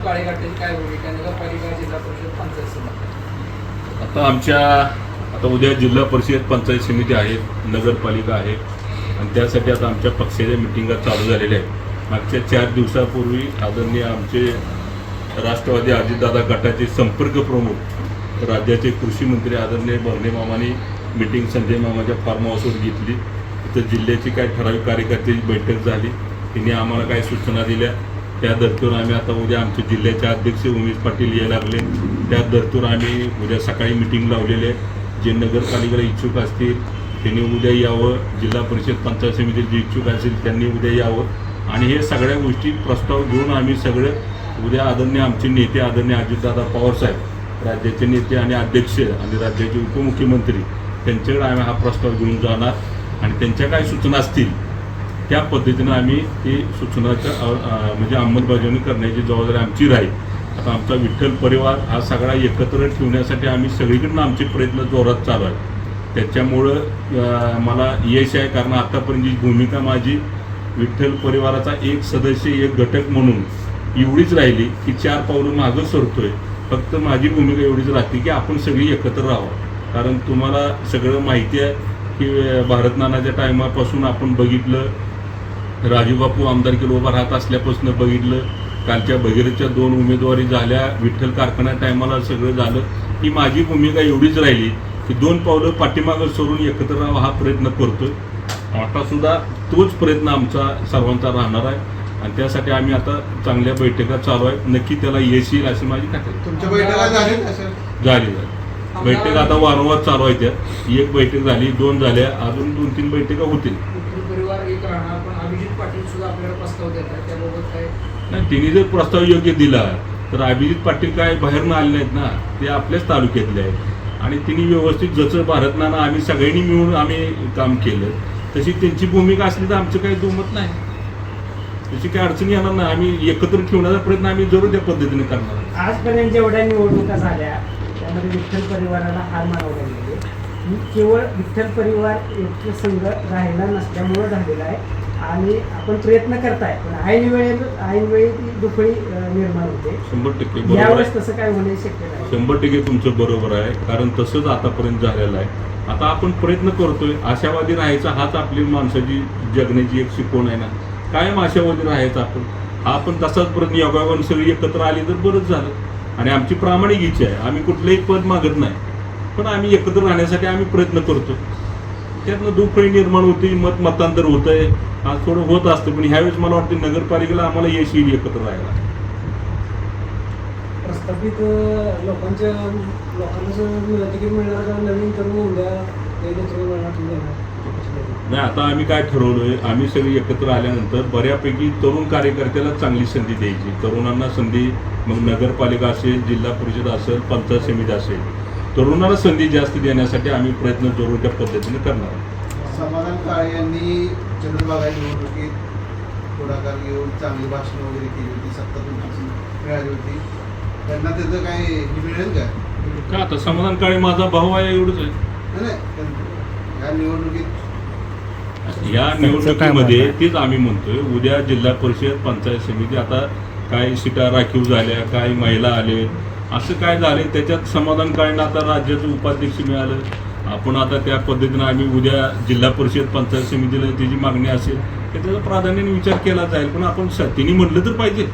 काय भूमिका नगरपालिका जिल्हा परिषद पंचायत समिती? आता उद्या जिल्हा परिषद पंचायत समिती आहेत, नगरपालिका आहे आणि त्यासाठी आता आमच्या पक्षाच्या मिटिंगा चालू झालेल्या आहेत. मागच्या 4 दिवसापूर्वी आदरणीय आमचे राष्ट्रवादी अजितदादा गटाचे संपर्क प्रमुख राज्याचे कृषी मंत्री आदरणीय भरणे मामांनी मिटिंग संजय मामाच्या फार्म हाऊसवर घेतली. तिथं जिल्ह्याची काय ठराविक कार्यकर्त्याची बैठक झाली. तिने आम्हाला काय सूचना दिल्या, त्या धर्तीवर आम्ही आता उद्या आमचे जिल्ह्याचे अध्यक्ष उमेश पाटील यायला लागले. त्या धर्तीवर आम्ही उद्या सकाळी मिटिंग लावलेली आहे. जे नगरपालिकेला इच्छुक असतील त्यांनी उद्या यावं, जिल्हा परिषद पंचायत समितीत जे इच्छुक असतील त्यांनी उद्या यावं आणि हे सगळ्या गोष्टी प्रस्ताव घेऊन आम्ही सगळे उद्या आदरणीय आमचे नेते आदरणीय अजितदादा पवारसाहेब राज्याचे नेते आणि अध्यक्ष आणि राज्याचे उपमुख्यमंत्री त्यांच्याकडे आम्ही हा प्रस्ताव घेऊन जाणार आणि त्यांच्या काय सूचना असतील त्या पद्धतीनं आम्ही ती सूचनाच्या म्हणजे अंमलबजावणी करण्याची जबाबदारी आमची राहील. आता आमचा विठ्ठल परिवार हा सगळा एकत्र ठेवण्यासाठी आम्ही सगळीकडनं आमचे प्रयत्न जोरात चालू आहेत. त्याच्यामुळं मला यश आहे, कारण आतापर्यंत जी भूमिका माझी विठ्ठल परिवाराचा एक सदस्य एक घटक म्हणून एवढीच राहिली की 4 पावलं मागं सरतोय. फक्त माझी भूमिका एवढीच राहते की आपण सगळी एकत्र राहावं. कारण तुम्हाला सगळं माहिती आहे की भारत नानाच्या टायमापासून आपण बघितलं, राजूबापू आमदारकीला उभा राहत असल्यापासून बघितलं, कालच्या भगीरथच्या 2 उमेदवारी झाल्या, विठ्ठल कारखाना टायमाला सगळं झालं. ही माझी भूमिका एवढीच राहिली की 2 पावलं पाठीमागं सोडून एकत्र राहावा हा प्रयत्न करतोय. आता सुद्धा तोच प्रयत्न आमचा सर्वांचा राहणार आहे आणि त्यासाठी आम्ही आता चांगल्या बैठका चालू आहेत. नक्की त्याला यश येईल अशी माझी खात्री. तुमच्या बैठका झाली बैठक आता वारंवार चालू आहे. त्यात एक बैठक झाली, 2 झाल्या, अजून 2-3 बैठका होतील. परिवार एक राहणार, पण अभिजित पाटील सुद्धा आपल्याला प्रस्ताव देतात, त्याबाबत काय नाही, तिने जर प्रस्ताव योग्य दिला तर अभिजित पाटील काय बाहेरनं आले नाहीत ना, ते आपल्याच तालुक्यातले आहेत आणि तिने व्यवस्थित जसं भारत नाना आम्ही सगळ्यांनी मिळून आम्ही काम केलं तशी त्यांची भूमिका असली तर आमचं काही दुमत नाही, त्याची काही अडचणी येणार नाही. आम्ही एकत्र ठेवण्याचा प्रयत्न आम्ही जरूर त्या पद्धतीने करणार. आजपर्यंत जेवढ्या निवडणुका झाल्या त्यामध्ये विठ्ठल परिवाराला हार मानावं लागलेली केवळ विठ्ठल परिवार एक संघ राहिला नसल्यामुळं झालेला आहे आणि आपण प्रयत्न करताय, पण ऐनवेळी ती दुफळी निर्माण होते. 100% बरोबर यावेळेस आहे. तसं काय होणे शक्य नाही. 100% तुमचं बरोबर आहे, कारण तसंच आतापर्यंत झालेलं आहे. आता आपण प्रयत्न करतोय, आशावादी राहायचा हाच आपली माणसाची जगण्याची एक शिकवण आहे ना. कायम आशावादी राहायचं आपण तसाच प्रयत्न योगायोगाने सगळी एकत्र आली तर बरंच झालं आणि आमची प्रामाणिक इच्छा आहे. आम्ही कुठलंही पद मागत नाही, पण आम्ही एकत्र राहण्यासाठी आम्ही प्रयत्न करतो. त्यातनं दुफळी निर्माण होते, मतांतर होतंय, आज थोडं होत असतं, पण ह्यावेळेस मला वाटतं नगरपालिकेला आम्हाला यश येईल एकत्र राहायला. प्रस्थापित लोकांना तिकीट मिळणार का नवीन तरुण उद्या नाही, आता आम्ही काय ठरवलोय, आम्ही सगळी एकत्र आल्यानंतर बऱ्यापैकी तरुण कार्यकर्त्याला चांगली संधी द्यायची. तरुणांना संधी, मग नगरपालिका असेल, जिल्हा परिषद असेल, पंचायत समिती असेल, तरुणांना संधी जास्त देण्यासाठी आम्ही प्रयत्न जरूर त्या पद्धतीने करणार आहोत. समाधान काळे यांनी चंद्रभागा निवडणुकीत पुढाकार घेऊन चांगली भाषण वगैरे केली होती, सत्ता तुमची मिळाली होती, त्यांना त्याचं काय मिळेल का? आता समाधान काळे माझा भाऊ आहे एवढंच आहे. या निवडणुकीमध्ये तेच आम्ही म्हणतोय, उद्या जिल्हा परिषद पंचायत समिती आता काय सीटा राखीव झाल्या, काय महिला आले, असं काय झाले, त्याच्यात समाधान काळेंना आता राज्याचं उपाध्यक्ष मिळालं. आपण आता त्या पद्धतीनं आम्ही उद्या जिल्हा परिषद पंचायत समितीला त्याची मागणी असेल तर त्याचा प्राधान्याने विचार केला जाईल, पण आपण तिने म्हटलं तर पाहिजे.